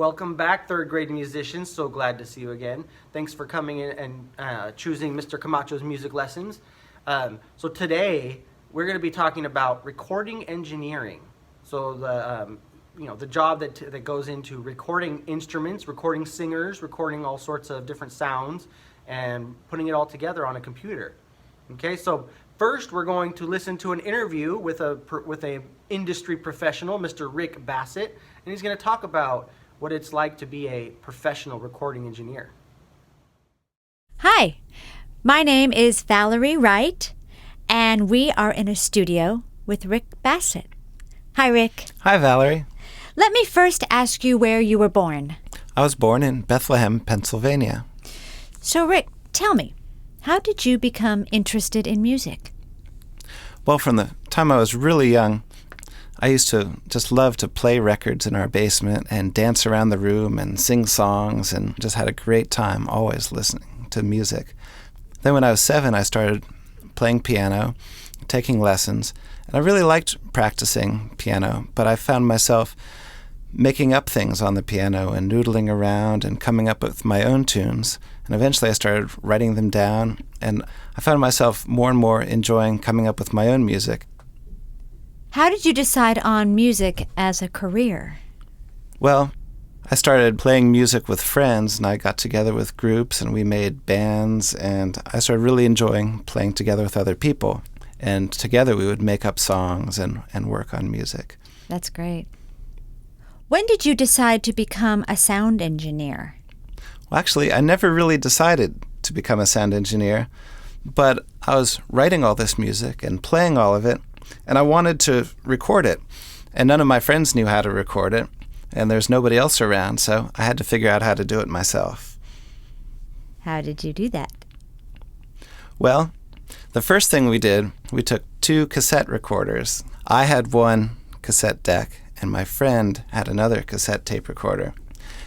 Welcome back, third grade musicians. So glad to see you again. Thanks for coming in and choosing Mr. Camacho's music lessons. So today we're going to be talking about recording engineering. So the job that goes into recording instruments, recording singers, recording all sorts of different sounds, and putting it all together on a computer. Okay, so first we're going to listen to an interview with a industry professional, Mr. Rick Bassett, and he's going to talk about what it's like to be a professional recording engineer. Hi, my name is Valerie Wright, and we are in a studio with Rick Bassett. Hi, Rick. Hi, Valerie. Let me first ask you where you were born. I was born in Bethlehem, Pennsylvania. So, Rick, tell me, how did you become interested in music? Well, from the time I was really young, I used to just love to play records in our basement and dance around the room and sing songs and just had a great time always listening to music. Then when I was 7, I started playing piano, taking lessons, and I really liked practicing piano, but I found myself making up things on the piano and noodling around and coming up with my own tunes. And eventually I started writing them down, and I found myself more and more enjoying coming up with my own music. How did you decide on music as a career? Well, I started playing music with friends, and I got together with groups, and we made bands, and I started really enjoying playing together with other people. And together we would make up songs and work on music. That's great. When did you decide to become a sound engineer? Well, actually, I never really decided to become a sound engineer, but I was writing all this music and playing all of it, and I wanted to record it. And none of my friends knew how to record it, and there's nobody else around, so I had to figure out how to do it myself. How did you do that? Well, the first thing we did, we took 2 cassette recorders. I had one cassette deck, and my friend had another cassette tape recorder.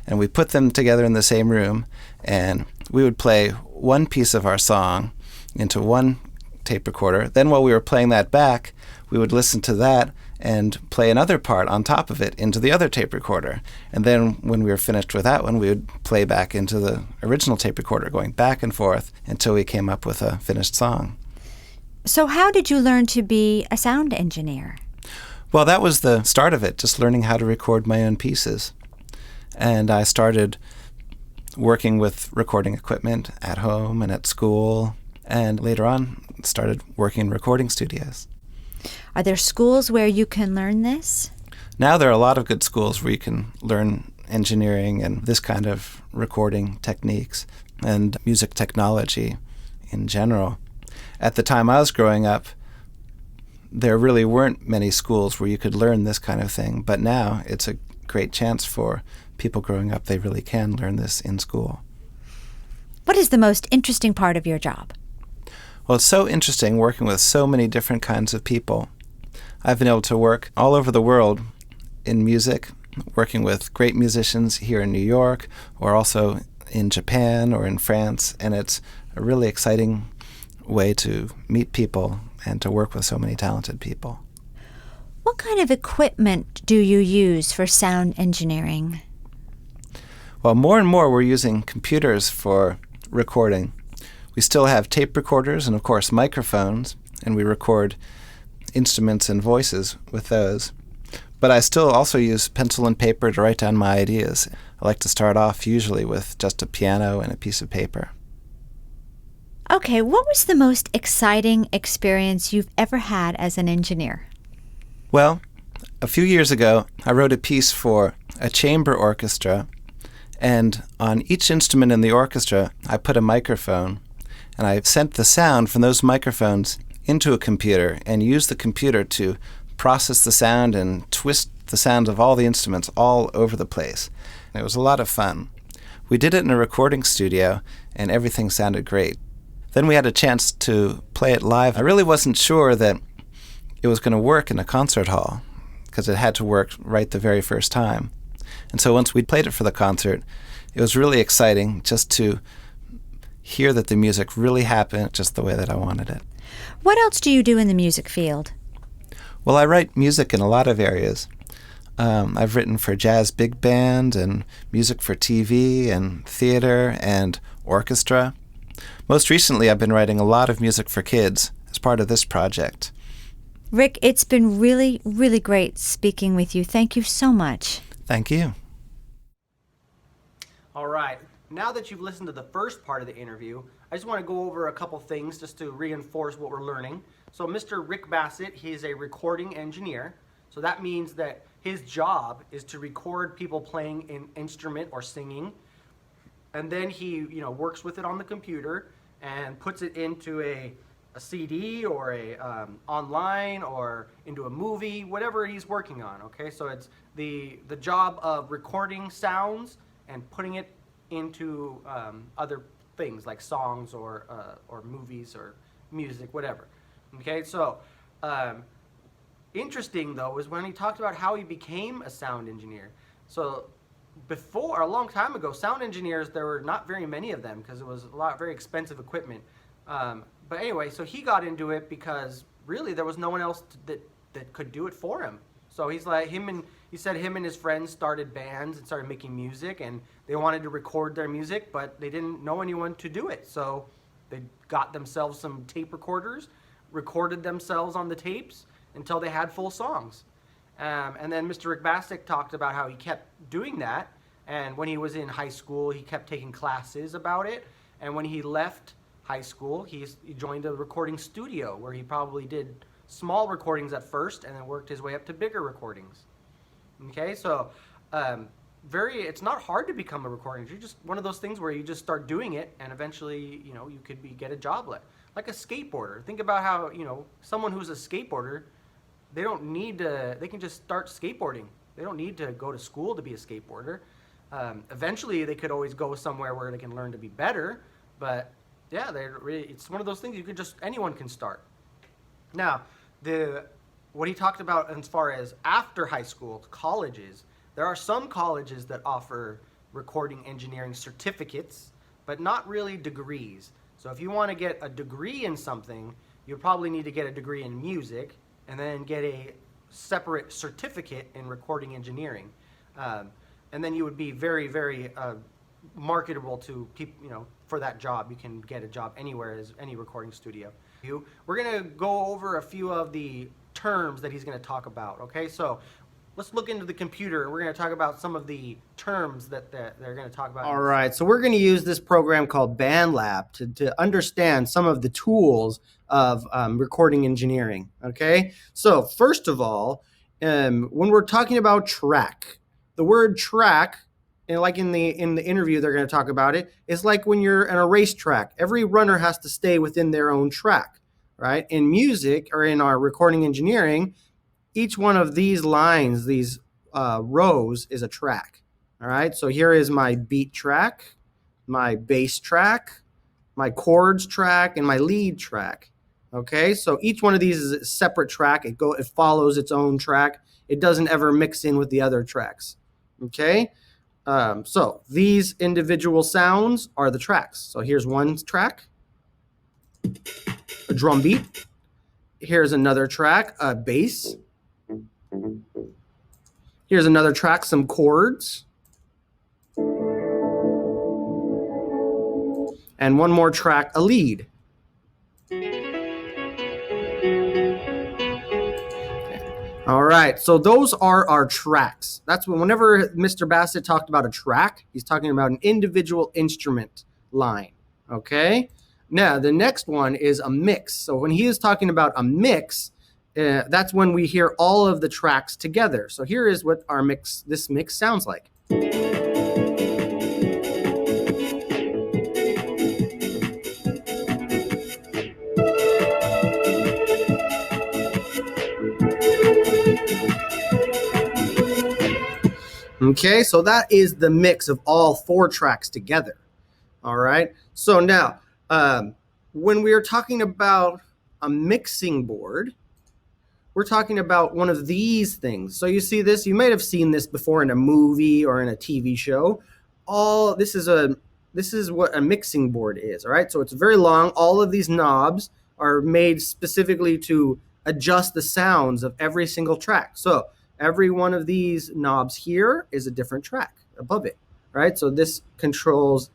And we put them together in the same room, and we would play one piece of our song into one tape recorder. Then while we were playing that back, we would listen to that and play another part on top of it into the other tape recorder. And then when we were finished with that one, we would play back into the original tape recorder, going back and forth until we came up with a finished song. So how did you learn to be a sound engineer? Well, that was the start of it, just learning how to record my own pieces. And I started working with recording equipment at home and at school, and later on started working in recording studios. Are there schools where you can learn this? Now there are a lot of good schools where you can learn engineering and this kind of recording techniques and music technology in general. At the time I was growing up, there really weren't many schools where you could learn this kind of thing, but now it's a great chance for people growing up. They really can learn this in school. What is the most interesting part of your job? Well, it's so interesting working with so many different kinds of people. I've been able to work all over the world in music, working with great musicians here in New York, or also in Japan or in France, and it's a really exciting way to meet people and to work with so many talented people. What kind of equipment do you use for sound engineering? Well, more and more we're using computers for recording. We still have tape recorders and, of course, microphones, and we record instruments and voices with those. But I still also use pencil and paper to write down my ideas. I like to start off usually with just a piano and a piece of paper. Okay, what was the most exciting experience you've ever had as an engineer? Well, a few years ago, I wrote a piece for a chamber orchestra, and on each instrument in the orchestra, I put a microphone, and I sent the sound from those microphones into a computer and used the computer to process the sound and twist the sounds of all the instruments all over the place. And it was a lot of fun. We did it in a recording studio, and everything sounded great. Then we had a chance to play it live. I really wasn't sure that it was going to work in a concert hall, because it had to work right the very first time. And so once we played it for the concert, it was really exciting just to hear that the music really happened just the way that I wanted it. What else do you do in the music field? Well, I write music in a lot of areas. I've written for jazz big band and music for TV and theater and orchestra. Most recently, I've been writing a lot of music for kids as part of this project. Rick, it's been really, really great speaking with you. Thank you so much. Thank you. All right. Now that you've listened to the first part of the interview, I just want to go over a couple things just to reinforce what we're learning. So Mr. Rick Bassett, he's a recording engineer. So that means that his job is to record people playing an instrument or singing. And then he, works with it on the computer and puts it into a CD or a online or into a movie, whatever he's working on. Okay, so it's the job of recording sounds and putting it into other things like songs or movies or music, whatever. Okay, so interesting though is when he talked about how he became a sound engineer. So before, a long time ago, sound engineers, there were not very many of them because it was very expensive equipment. But anyway, so he got into it because really there was no one else that could do it for him. So he said him and his friends started bands and started making music, and they wanted to record their music, but they didn't know anyone to do it. So they got themselves some tape recorders, recorded themselves on the tapes until they had full songs. And then Mr. Rick Bassett talked about how he kept doing that, and when he was in high school, he kept taking classes about it, and when he left high school, he joined a recording studio where he probably did small recordings at first and then worked his way up to bigger recordings. Okay, so it's not hard to become a recording engineer. Just one of those things where you just start doing it and eventually, you could get a job like a skateboarder. Think about how, someone who's a skateboarder, they can just start skateboarding. They don't need to go to school to be a skateboarder. Eventually they could always go somewhere where they can learn to be better, but yeah, it's one of those things anyone can start. Now, what he talked about as far as after high school, colleges, there are some colleges that offer recording engineering certificates, but not really degrees. So if you want to get a degree in something, you probably need to get a degree in music and then get a separate certificate in recording engineering. And then you would be very, very marketable to people, for that job. You can get a job anywhere as any recording studio. We're going to go over a few of the terms that he's going to talk about. Okay, so let's look into the computer. We're going to talk about some of the terms that they're going to talk about. All right, so we're going to use this program called BandLab to understand some of the tools of recording engineering. Okay, so first of all, when we're talking about track, the word track, and like in the interview they're going to talk about it, is like when you're in a racetrack. Every runner has to stay within their own track, right? In music or in our recording engineering, each one of these lines, these rows, is a track. All right, so here is my beat track, my bass track, my chords track, and my lead track. Okay, so each one of these is a separate track. It follows its own track. It doesn't ever mix in with the other tracks. Okay, so these individual sounds are the tracks. So here's one track, a drum beat. Here's another track, a bass. Here's another track, some chords. And one more track, a lead. All right, so those are our tracks. That's whenever Mr. Bassett talked about a track, he's talking about an individual instrument line, okay? Now, the next one is a mix. So when he is talking about a mix, that's when we hear all of the tracks together. So here is what this mix sounds like. Okay, so that is the mix of all four tracks together. All right, so now when we are talking about a mixing board, we're talking about one of these things. So you see this, you might have seen this before in a movie or in a TV show. This is what a mixing board is, all right? So it's very long. All of these knobs are made specifically to adjust the sounds of every single track. So every one of these knobs here is a different track above it, right? So this controls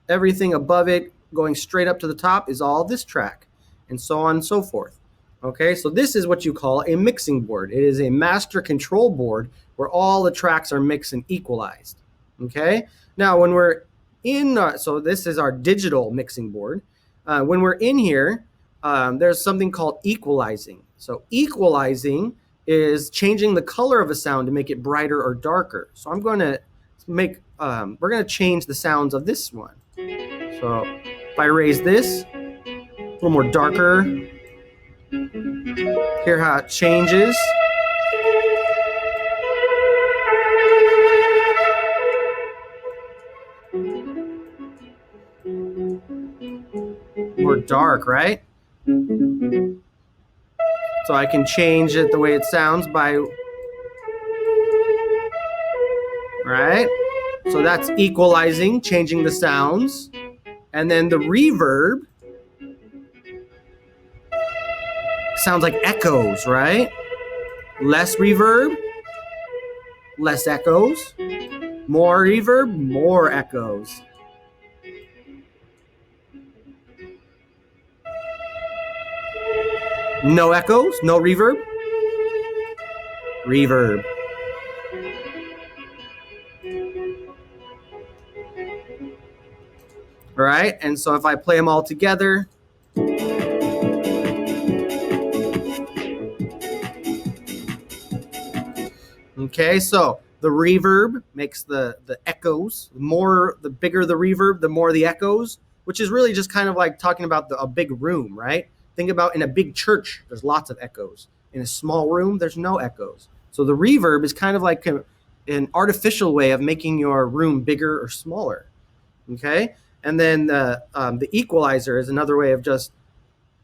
everything above it going straight up to the top is all this track, and so on and so forth. Okay, so this is what you call a mixing board. It is a master control board where all the tracks are mixed and equalized. Okay, now when we're in, so this is our digital mixing board. When we're in here, there's something called equalizing. So equalizing is changing the color of a sound to make it brighter or darker. So I'm going to make, we're going to change the sounds of this one. So if I raise this, a little more darker, hear how it changes. More dark, right? So I can change it the way it sounds by, right? So that's equalizing, changing the sounds. And then the reverb sounds like echoes, right? Less reverb, less echoes. More reverb, more echoes. No echoes, no reverb. Reverb. All right, and so if I play them all together, okay, so the reverb makes the echoes. The bigger the reverb, the more the echoes, which is really just kind of like talking about a big room, right? Think about in a big church, there's lots of echoes. In a small room, there's no echoes. So the reverb is kind of like an artificial way of making your room bigger or smaller, okay? And then the equalizer is another way of just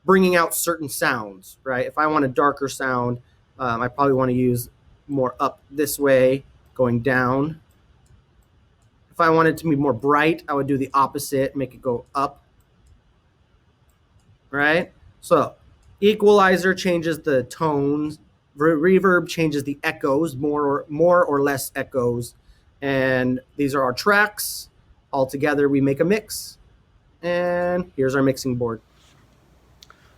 bringing out certain sounds, right? If I want a darker sound, I probably want to use more up this way, going down. If I wanted to be more bright, I would do the opposite, make it go up, right? So equalizer changes the tones, reverb changes the echoes, more or less echoes, and these are our tracks. All together, we make a mix, and here's our mixing board.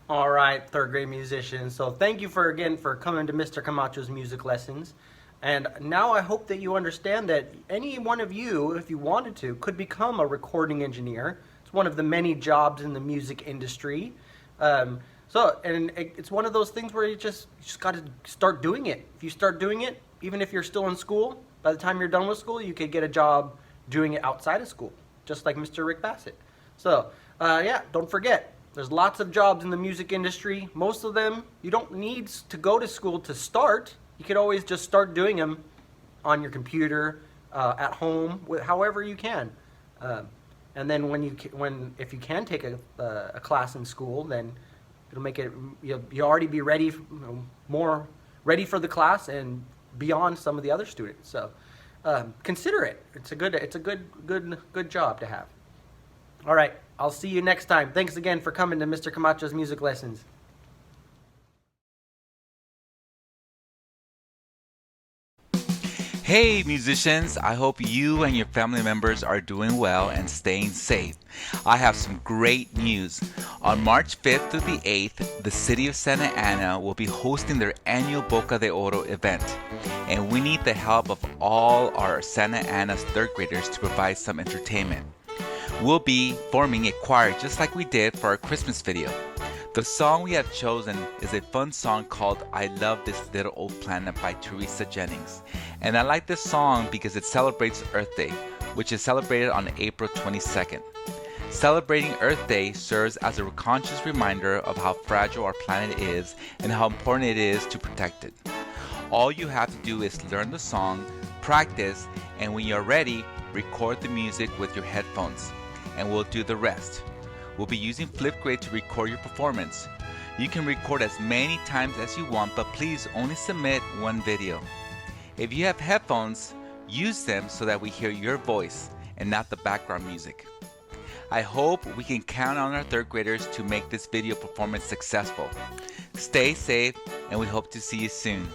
All right, third grade musicians. So thank you for coming to Mr. Camacho's music lessons. And now I hope that you understand that any one of you, if you wanted to, could become a recording engineer. It's one of the many jobs in the music industry. It's one of those things where you just got to start doing it. If you start doing it, even if you're still in school, by the time you're done with school, you could get a job doing it outside of school, just like Mr. Rick Bassett. So, don't forget, there's lots of jobs in the music industry. Most of them, you don't need to go to school to start. You could always just start doing them on your computer, at home, however you can. And then if you can take a class in school, then it'll make it, you'll already be ready, more ready for the class and beyond some of the other students. So consider it. It's a good job to have. All right, I'll see you next time. Thanks again for coming to Mr. Camacho's music lessons. Hey musicians, I hope you and your family members are doing well and staying safe. I have some great news. On March 5th through the 8th, the city of Santa Ana will be hosting their annual Boca de Oro event. And we need the help of all our Santa Ana's third graders to provide some entertainment. We'll be forming a choir just like we did for our Christmas video. The song we have chosen is a fun song called I Love This Little Old Planet by Teresa Jennings. And I like this song because it celebrates Earth Day, which is celebrated on April 22nd. Celebrating Earth Day serves as a conscious reminder of how fragile our planet is and how important it is to protect it. All you have to do is learn the song, practice, and when you're ready, record the music with your headphones, and we'll do the rest. We'll be using Flipgrid to record your performance. You can record as many times as you want, but please only submit one video. If you have headphones, use them so that we hear your voice and not the background music. I hope we can count on our third graders to make this video performance successful. Stay safe, and we hope to see you soon.